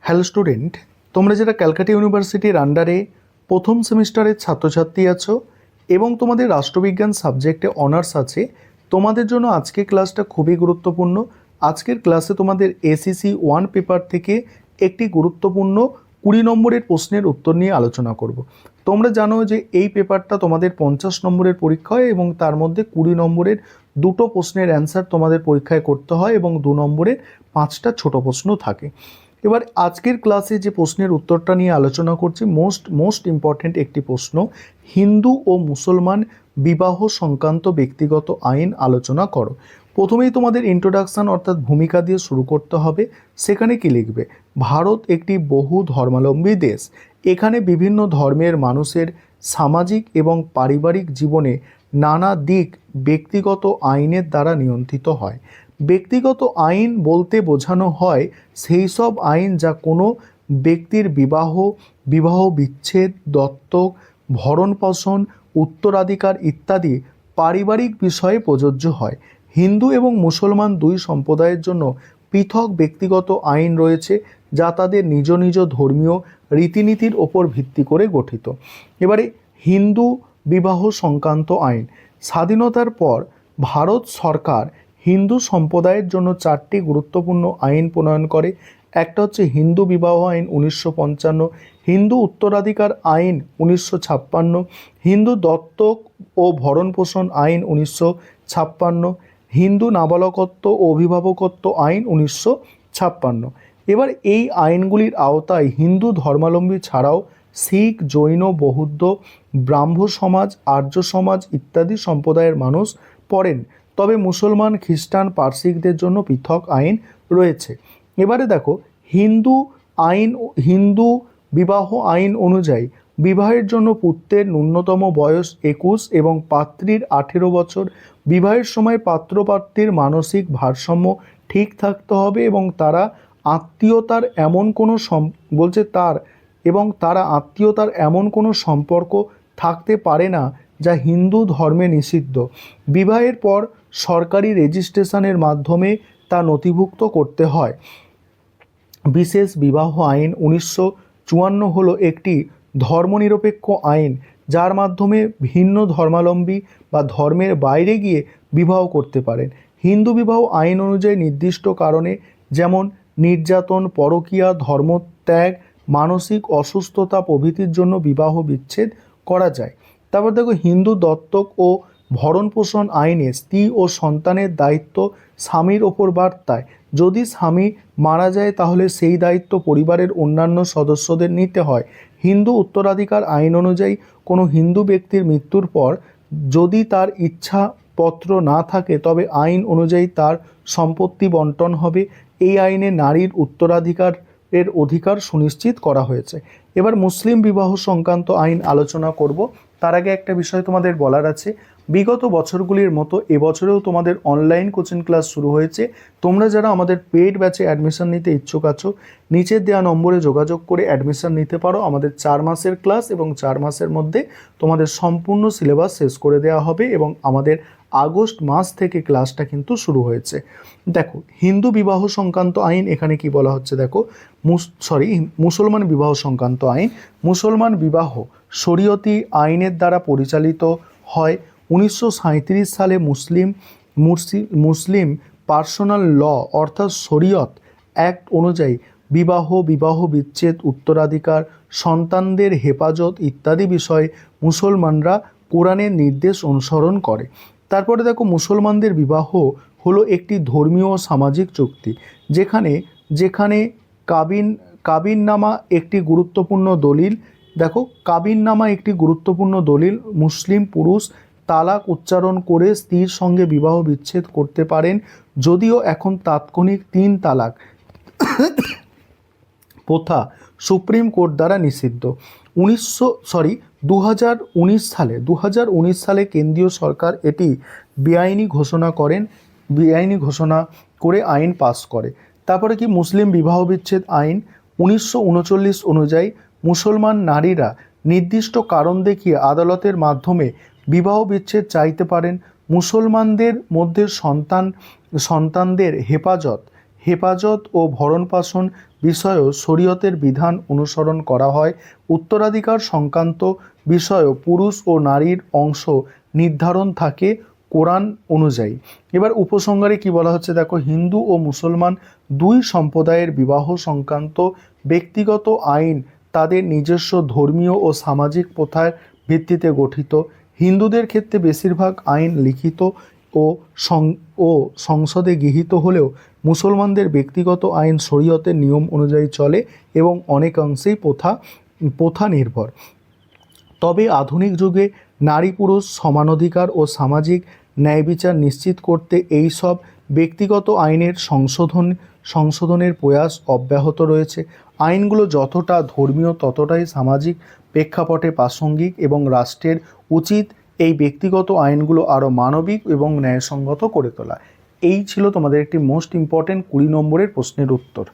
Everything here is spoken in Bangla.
হ্যালো স্টুডেন্ট, তোমরা যারা ক্যালকাটা ইউনিভার্সিটির আন্ডারে প্রথম সেমিস্টারের ছাত্রছাত্রী আছো এবং তোমাদের রাষ্ট্রবিজ্ঞান সাবজেক্টে অনার্স আছে, তোমাদের জন্য আজকের ক্লাসটা খুবই গুরুত্বপূর্ণ। আজকের ক্লাসে তোমাদের এসিসি 1 পেপার থেকে একটি গুরুত্বপূর্ণ 20 নম্বরের প্রশ্নের উত্তর নিয়ে আলোচনা করব। তোমরা জানো যে এই পেপারটা তোমাদের 50 নম্বরের পরীক্ষা হয় এবং তার মধ্যে 20 নম্বরের দুটো প্রশ্নের অ্যান্সার তোমাদের পরীক্ষায় করতে হয় এবং 2 নম্বরের 5টা ছোট প্রশ্ন থাকে। এবার আজকের ক্লাসে যে প্রশ্নের উত্তরটা নিয়ে আলোচনা করছি, মোস্ট ইম্পর্ট্যান্ট একটি প্রশ্ন, হিন্দু ও মুসলমান বিবাহ সংক্রান্ত ব্যক্তিগত আইন আলোচনা করো। প্রথমেই তোমাদের ইন্ট্রোডাকশন অর্থাৎ ভূমিকা দিয়ে শুরু করতে হবে। সেখানে কি লিখবে? ভারত একটি বহু ধর্মাবলম্বী দেশ। এখানে বিভিন্ন ধর্মের মানুষের সামাজিক এবং পারিবারিক জীবনে নানা দিক ব্যক্তিগত আইনের দ্বারা নিয়ন্ত্রিত হয়। ব্যক্তিগত আইন বলতে বোঝানো হয় সেই সব আইন যা কোনো ব্যক্তির বিবাহ বিচ্ছেদ, দত্তক, ভরণপোষণ, উত্তরাধিকার ইত্যাদি পারিবারিক বিষয়ে প্রযোজ্য হয়। হিন্দু এবং মুসলমান দুই সম্প্রদায়ের জন্য পৃথক ব্যক্তিগত আইন রয়েছে যা তাদের নিজ নিজ ধর্মীয় রীতিনীতির ওপর ভিত্তি করে গঠিত। এবারে হিন্দু বিবাহ সংক্রান্ত আইন। স্বাধীনতার পর ভারত সরকার হিন্দু সম্প্রদায়ের জন্য 4টি গুরুত্বপূর্ণ আইন প্রণয়ন করে। একটা হচ্ছে হিন্দু বিবাহ আইন 1955, হিন্দু উত্তরাধিকার আইন 1956, হিন্দু দত্তক ও ভরণপোষণ আইন 1956, হিন্দু নাবালকত্ব ও অভিভাবকত্ব আইন 1956। এবার এই আইনগুলির আওতায় হিন্দু ধর্মাবলম্বী ছাড়াও শিখ, জৈন, বৌদ্ধ, ব্রাহ্ম সমাজ, আর্য সমাজ ইত্যাদি সম্প্রদায়ের মানুষ পড়েন। তবে মুসলমান, খ্রিস্টান, পারসিকদের জন্য পৃথক আইন রয়েছে। এবারে দেখো, হিন্দু বিবাহ আইন অনুযায়ী বিবাহের জন্য পুত্রের ন্যূনতম বয়স 21 এবং পাত্রীর 18 বছর। বিবাহের সময় পাত্রপাত্রীর মানসিক ভারসাম্য ঠিক থাকতে হবে এবং তারা আত্মীয়তার এমন কোনো সম্পর্ক থাকতে পারে না যা হিন্দু ধর্মে নিষিদ্ধ। বিবাহের পর সরকারি রেজিস্ট্রেশনের মাধ্যমে তা নথিভুক্ত করতে হয়। বিশেষ বিবাহ আইন 1954 হলো একটি ধর্মনিরপেক্ষ আইন যার মাধ্যমে ভিন্ন ধর্মাবলম্বী বা ধর্মের বাইরে গিয়ে বিবাহ করতে পারেন। হিন্দু বিবাহ আইন অনুযায়ী নির্দিষ্ট কারণে, যেমন নির্যাতন, পরকীয়া, ধর্মত্যাগ, মানসিক অসুস্থতা প্রভৃতির জন্য বিবাহ বিচ্ছেদ করা যায়। তারপর দেখো, হিন্দু দত্তক ও ভরণপোষণ আইনে স্ত্রী ও সন্তানের দায়িত্ব স্বামীর ওপর বর্তায়। যদি স্বামী মারা যায় তাহলে সেই দায়িত্ব পরিবারের অন্যান্য সদস্যদের নিতে হয়। হিন্দু উত্তরাধিকার আইন অনুযায়ী কোনো হিন্দু ব্যক্তির মৃত্যুর পর যদি তার ইচ্ছাপত্র না থাকে তবে আইন অনুযায়ী তার সম্পত্তি বণ্টন হবে। এই আইনে নারীর উত্তরাধিকারের অধিকার সুনিশ্চিত করা হয়েছে। এবার মুসলিম বিবাহ সংক্রান্ত আইন আলোচনা করব। তার আগে একটা বিষয় তোমাদের বলার আছে, বিগত বছরগুলির মতো এবছরেও তোমাদের অনলাইন কোচিং ক্লাস শুরু হয়েছে। তোমরা যারা আমাদের পেইড ব্যাচে অ্যাডমিশন নিতে ইচ্ছুক আছো, নিচের দেওয়া নম্বরে যোগাযোগ করে অ্যাডমিশন নিতে পারো। আমাদের 4 মাসের ক্লাস এবং 4 মাসের মধ্যে তোমাদের সম্পূর্ণ সিলেবাস শেষ করে দেওয়া হবে এবং আমাদের আগস্ট মাস থেকে ক্লাসটা কিন্তু শুরু হয়েছে। দেখো, হিন্দু বিবাহ সংক্রান্ত আইন এখানে কি বলা হচ্ছে দেখো, মুসলমান বিবাহ সংক্রান্ত আইন। মুসলমান বিবাহ শরীয়তি আইনের দ্বারা পরিচালিত হয়। 1937 সালে মুসলিম পার্সোনাল ল অর্থাৎ শরীয়ত অ্যাক্ট অনুযায়ী বিবাহ বিচ্ছেদ, উত্তরাধিকার, সন্তানদের হেফাজত ইত্যাদি বিষয়ে মুসলমানরা কোরআনের নির্দেশ অনুসরণ করে। তারপরে দেখো, মুসলমানদের বিবাহ হলো একটি ধর্মীয় ও সামাজিক চুক্তি যেখানে কাবিননামা একটি গুরুত্বপূর্ণ দলিল। দেখো, কাবিননামা একটি গুরুত্বপূর্ণ দলিল। মুসলিম পুরুষ তালাক উচ্চারণ করে স্ত্রীর সঙ্গে বিবাহ বিচ্ছেদ করতে পারেন, যদিও এখন তাৎক্ষণিক 3 তালাক প্রথা সুপ্রিম কোর্ট দ্বারা নিষিদ্ধ। 2019 সালে কেন্দ্রীয় সরকার এটি বেআইনি ঘোষণা করে আইন পাস করে। তারপরে কি, মুসলিম বিবাহ বিচ্ছেদ আইন 1939 অনুযায়ী মুসলমান নারীরা নির্দিষ্ট কারণ দেখিয়ে আদালতের মাধ্যমে বিবাহ বিচ্ছেদ চাইতে পারেন। মুসলমানদের মধ্যে সন্তানদের হেফাজত ও ভরণপোষণ বিষয়েও শরীয়তের বিধান অনুসরণ করা হয়। উত্তরাধিকার সংক্রান্ত বিষয়েও পুরুষ ও নারীর অংশ নির্ধারণ থাকে কোরআন অনুযায়ী। এবার উপসংহারে কি বলা হচ্ছে দেখো, হিন্দু ও মুসলমান দুই সম্প্রদায়ের বিবাহ সংক্রান্ত ব্যক্তিগত আইন তাদের নিজস্ব ধর্মীয় ও সামাজিক প্রথার ভিত্তিতে গঠিত। হিন্দুদের ক্ষেত্রে বেশিরভাগ আইন লিখিত ও সংসদে গৃহীত হলেও মুসলমানদের ব্যক্তিগত আইন শরীয়তের নিয়ম অনুযায়ী চলে এবং অনেকাংশেই প্রথা নির্ভর। তবে আধুনিক যুগে নারী পুরুষ সমানাধিকার ও সামাজিক ন্যায়বিচার নিশ্চিত করতে এই সব ব্যক্তিগত আইনের সংশোধনের প্রয়াস অব্যাহত রয়েছে। আইনগুলো যতটা ধর্মীয় ততটাই সামাজিক প্রেক্ষাপটে প্রাসঙ্গিক এবং রাষ্ট্রের উচিত এই ব্যক্তিগত আইনগুলো আরও মানবিক এবং ন্যায়সঙ্গত করে তোলা। এই ছিল তোমাদের একটি মোস্ট ইম্পর্ট্যান্ট 20 নম্বরের প্রশ্নের উত্তর।